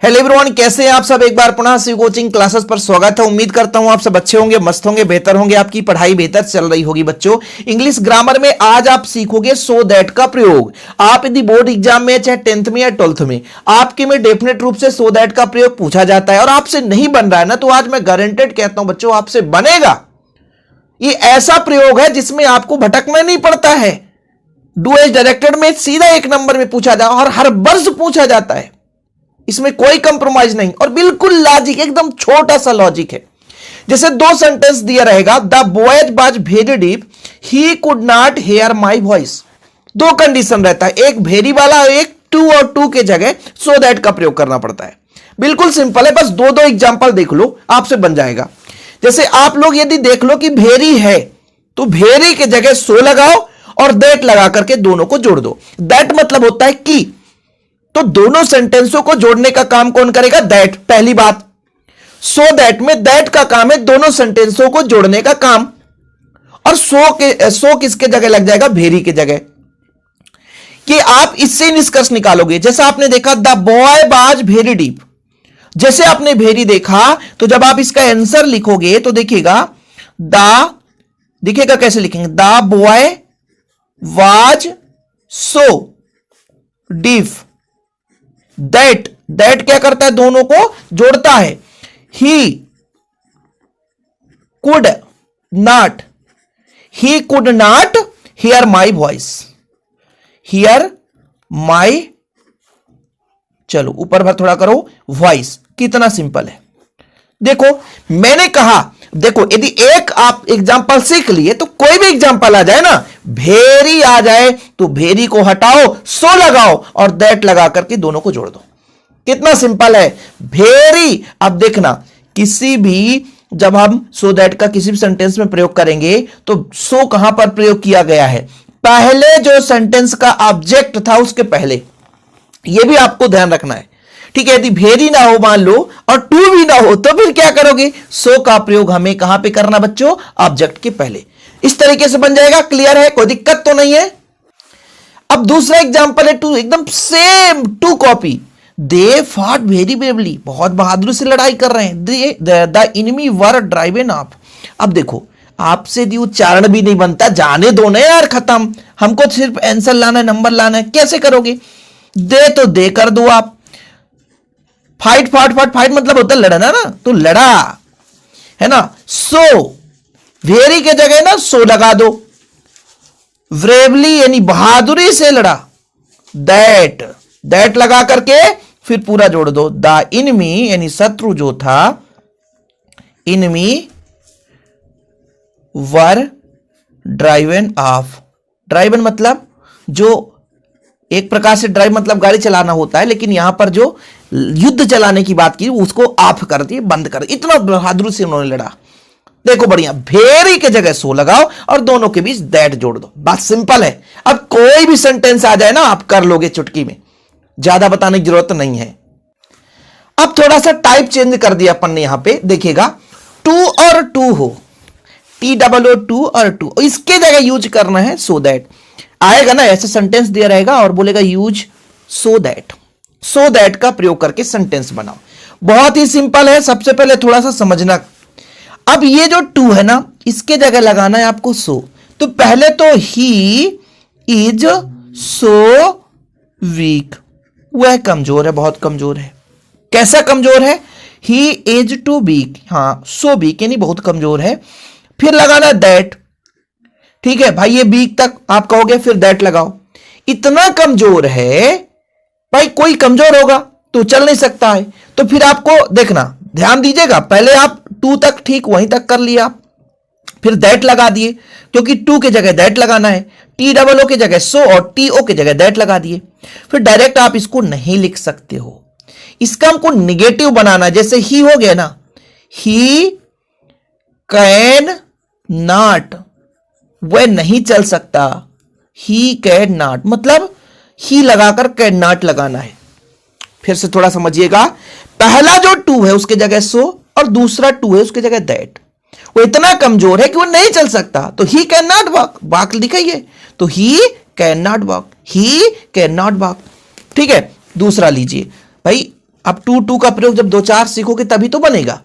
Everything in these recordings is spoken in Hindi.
हेलो एवरीवन, कैसे हैं आप सब। एक बार पुनः शिव कोचिंग क्लासेस पर स्वागत है। उम्मीद करता हूं आप सब अच्छे होंगे, मस्त होंगे, बेहतर होंगे, आपकी पढ़ाई बेहतर चल रही होगी। बच्चों, इंग्लिश ग्रामर में आज आप सीखोगे सो दैट का प्रयोग। आप यदि बोर्ड एग्जाम में चाहे 10th में या 12th में आपके में डेफिनेट रूप से सो दैट का प्रयोग पूछा जाता है और आपसे नहीं बन रहा है ना, तो आज मैं गारंटेड कहता हूं बच्चों आपसे बनेगा। ये ऐसा प्रयोग है जिसमें आपको भटकना नहीं पड़ता है। डू एज डायरेक्टेड में सीधा एक नंबर में पूछा जाता है और हर वर्ष पूछा जाता है। इसमें कोई कंप्रोमाइज नहीं और बिल्कुल लॉजिक, एकदम छोटा सा लॉजिक है। जैसे दो सेंटेंस दिया रहेगा, the boys was very deep, he could not here my voice. दो कंडीशन रहता है, एक वेरी वाला और एक टू, और टू के जगह सो दैट का प्रयोग करना पड़ता है। बिल्कुल सिंपल है, बस दो दो एग्जाम्पल देख लो, आपसे बन जाएगा। जैसे आप लोग यदि देख लो कि भेरी है, तो भेरी के जगह सो लगाओ और दैट लगा करके दोनों को जोड़ दो। दैट मतलब होता है कि, तो दोनों सेंटेंसों को जोड़ने का काम कौन करेगा? दैट। पहली बात, सो दैट में दैट का काम है दोनों सेंटेंसों को जोड़ने का काम। और सो किसके जगह लग जाएगा? भेरी के जगह। कि आप इससे निष्कर्ष निकालोगे। जैसे आपने देखा the boy was very deep, जैसे आपने भेरी देखा, तो जब आप इसका आंसर लिखोगे तो देखिएगा दिखेगा कैसे लिखेंगे? The boy was so deep. That क्या करता है? दोनों को जोड़ता है। He could not hear my voice. Hear my, चलो ऊपर भर थोड़ा करो, वॉइस। कितना सिंपल है। देखो मैंने कहा, देखो यदि एक आप एग्जाम्पल सीख लिए तो कोई भी एग्जाम्पल आ जाए ना, भेरी आ जाए तो भेरी को हटाओ, सो लगाओ और दैट लगा करके दोनों को जोड़ दो। कितना सिंपल है। भेरी, अब देखना किसी भी, जब हम सो दैट का किसी भी सेंटेंस में प्रयोग करेंगे तो सो कहां पर प्रयोग किया गया है? पहले जो सेंटेंस का ऑब्जेक्ट था उसके पहले। यह भी आपको ध्यान रखना है, ठीक है। यदि भेरी ना हो मान लो और टू भी ना हो, तो फिर क्या करोगे? सो का प्रयोग हमें कहां पे करना बच्चों? ऑब्जेक्ट के पहले। इस तरीके से बन जाएगा। क्लियर है? कोई दिक्कत तो नहीं है। अब दूसरा एग्जांपल है टू, एकदम same to copy. They fought very bravely, बहुत बहादुरी से लड़ाई कर रहे हैं। The enemy were driven off. अब देखो आपसे यदि उच्चारण भी नहीं बनता, जाने दो ना यार, खत्म। हमको सिर्फ आंसर लाना है, नंबर लाना है। कैसे करोगे? दे तो दे कर दो आप। फाइट मतलब होता है लड़ना ना, तो लड़ा है ना। सो वेरी के जगह ना सो लगा दो। ब्रेवली यानी बहादुरी से लड़ा। दैट लगा करके फिर पूरा जोड़ दो। द इनमी यानी शत्रु जो था, enemy were driven of. Driven मतलब जो एक प्रकार से ड्राइव मतलब गाड़ी चलाना होता है, लेकिन यहां पर जो युद्ध चलाने की बात की उसको ऑफ कर दिए, बंद कर दिए। इतना बहादुरी से उन्होंने लड़ा। देखो बढ़िया, भेरी के जगह सो लगाओ और दोनों के बीच दैट जोड़ दो। बात सिंपल है। अब कोई भी सेंटेंस आ जाए ना, आप कर लोगे चुटकी में, ज्यादा बताने की जरूरत नहीं है। अब थोड़ा सा टाइप चेंज कर दिया अपन ने। यहां पे देखिएगा, टू और टू हो, TOO टू और टू, इसके जगह यूज करना है सो दैट। आएगा ना ऐसे सेंटेंस दिया रहेगा और बोलेगा use so that. So that का प्रयोग करके सेंटेंस बनाओ। बहुत ही सिंपल है। सबसे पहले थोड़ा सा समझना। अब ये जो टू है ना, इसके जगह लगाना है आपको सो। तो पहले तो ही इज सो वीक, वह कमजोर है, बहुत कमजोर है। कैसा कमजोर है? ही इज टू वीक, हाँ सो वीक यानी बहुत कमजोर है। फिर लगाना दैट, ठीक है भाई, ये वीक तक आप कहोगे, फिर दैट लगाओ। इतना कमजोर है भाई, कोई कमजोर होगा तो चल नहीं सकता है। तो फिर आपको देखना, ध्यान दीजिएगा, पहले आप टू तक ठीक वहीं तक कर लिया, फिर दैट लगा दिए, क्योंकि टू के जगह दैट लगाना है। TOO के जगह सो और TO के जगह दैट लगा दिए। फिर डायरेक्ट आप इसको नहीं लिख सकते हो, इसका हमको निगेटिव बनाना। जैसे ही हो गया ना, ही कैन नॉट, वह नहीं चल सकता। ही कैन नॉट मतलब ही लगाकर कैन नॉट लगाना है। फिर से थोड़ा समझिएगा, पहला जो टू है उसके जगह सो और दूसरा टू है उसके जगह दैट। वो इतना कमजोर है कि वो नहीं चल सकता, तो ही कैन नॉट वॉक, वाक लिखाइए, तो ही can not walk, he can not walk. ठीक है, दूसरा लीजिए भाई, अब टू टू का प्रयोग जब 2-4 सीखोगे तभी तो बनेगा।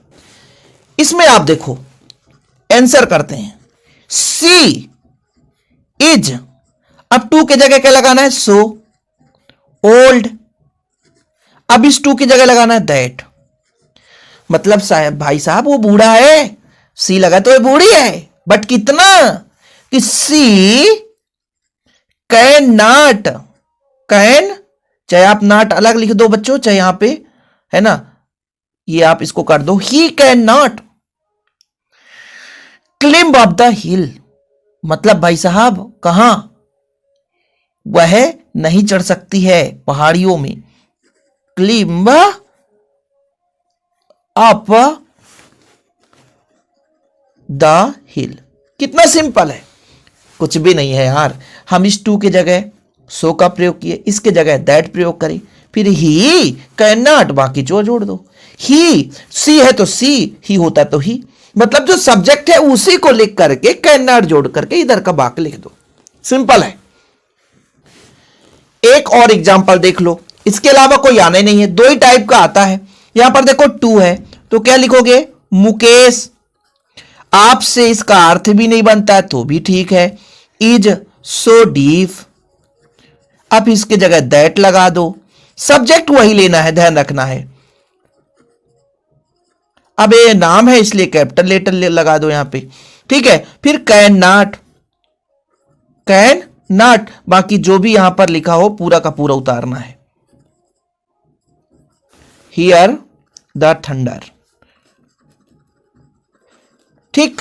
इसमें आप देखो आंसर करते हैं, सी इज, अब टू की जगह क्या लगाना है, सो, ओल्ड, अब इस टू की जगह लगाना है दैट, मतलब साहब भाई साहब वो बूढ़ा है, सी लगा तो ये बूढ़ी है, बट कितना कि सी कैन नॉट, कैन चाहे आप नॉट अलग लिख दो बच्चों, चाहे यहां पे है ना ये आप इसको कर दो, he can not climb up the hill, मतलब भाई साहब कहां, वह नहीं चढ़ सकती है पहाड़ियों में, क्लिम्ब अप द हिल। कितना सिंपल है, कुछ भी नहीं है यार। हम इस टू की जगह सो का प्रयोग किए, इसके जगह दैट प्रयोग करें, फिर ही कैन नॉट बाकी जो जोड़ दो, ही सी है तो सी, ही होता तो ही, मतलब जो सब्जेक्ट है उसी को लिख करके कैन नॉट जोड़ करके इधर का वाक्य लिख दो, सिंपल है। एक और एग्जांपल देख लो, इसके अलावा कोई आना ही नहीं है, दो ही टाइप का आता है। यहां पर देखो टू है तो क्या लिखोगे, मुकेश, आपसे इसका अर्थ भी नहीं बनता है तो भी ठीक है, इज सो डीप, अब इसके जगह दैट लगा दो, सब्जेक्ट वही लेना है, ध्यान रखना है। अब ये नाम है इसलिए कैपिटल लेटर लगा दो यहां पे, ठीक है। फिर कैन नॉट, कैन नॉट, बाकी जो भी यहां पर लिखा हो पूरा का पूरा उतारना है। हियर द थंडर, ठीक।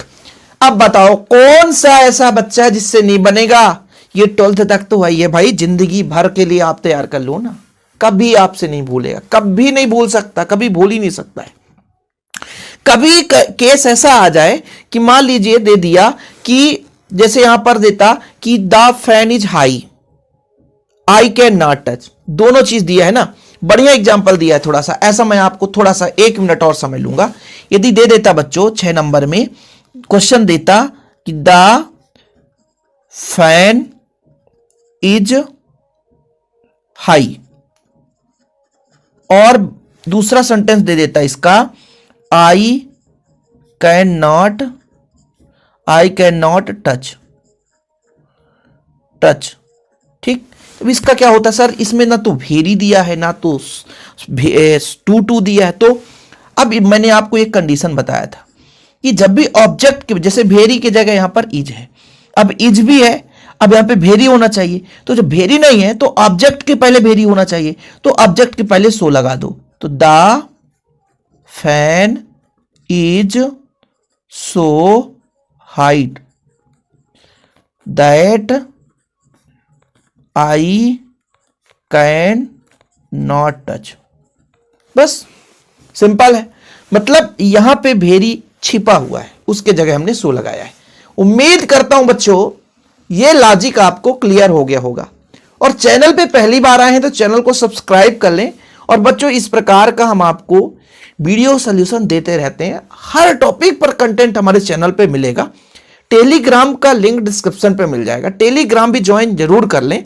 अब बताओ कौन सा ऐसा बच्चा है जिससे नहीं बनेगा, ये 12th तक तो वही है भाई, जिंदगी भर के लिए आप तैयार कर लो ना, कभी आपसे नहीं भूलेगा, कभी नहीं भूल सकता, कभी भूल ही नहीं सकता है। कभी केस ऐसा आ जाए कि मान लीजिए दे दिया कि जैसे यहां पर देता कि the fan is high, I can not touch, दोनों चीज दिया है ना, बढ़िया एग्जाम्पल दिया है थोड़ा सा ऐसा। मैं आपको थोड़ा सा 1 मिनट और समझ लूंगा। यदि दे देता बच्चों 6 नंबर में क्वेश्चन देता कि द फैन इज हाई, और दूसरा सेंटेंस दे देता इसका आई कैन नॉट टच, ठीक। अब इसका क्या होता है सर, इसमें ना तो भेरी दिया है ना तो टू दिया है, तो अब मैंने आपको एक कंडीशन बताया था कि जब भी ऑब्जेक्ट के, जैसे भेरी की जगह यहां पर इज है, अब इज भी है, अब यहां पे भेरी होना चाहिए, तो जब भेरी नहीं है तो ऑब्जेक्ट के पहले भेरी होना चाहिए, तो ऑब्जेक्ट के पहले सो लगा दो, तो the fan is so height that I can not touch, बस सिंपल है। मतलब यहां पे भेरी छिपा हुआ है, उसके जगह हमने सो लगाया है। उम्मीद करता हूं बच्चों ये लॉजिक आपको क्लियर हो गया होगा, और चैनल पे पहली बार आए हैं तो चैनल को सब्सक्राइब कर लें। और बच्चों इस प्रकार का हम आपको वीडियो सॉल्यूशन देते रहते हैं, हर टॉपिक पर कंटेंट हमारे चैनल पे मिलेगा। टेलीग्राम का लिंक डिस्क्रिप्शन पे मिल जाएगा, टेलीग्राम भी ज्वाइन जरूर कर लें।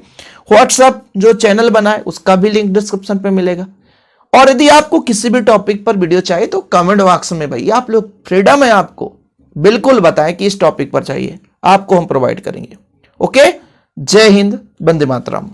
व्हाट्सएप जो चैनल बना है उसका भी लिंक डिस्क्रिप्शन पे मिलेगा। और यदि आपको किसी भी टॉपिक पर वीडियो चाहिए तो कमेंट बॉक्स में भैया आप लोग फ्रीडम है, आपको बिल्कुल बताएं कि इस टॉपिक पर चाहिए, आपको हम प्रोवाइड करेंगे। ओके, जय हिंद, वंदे मातरम।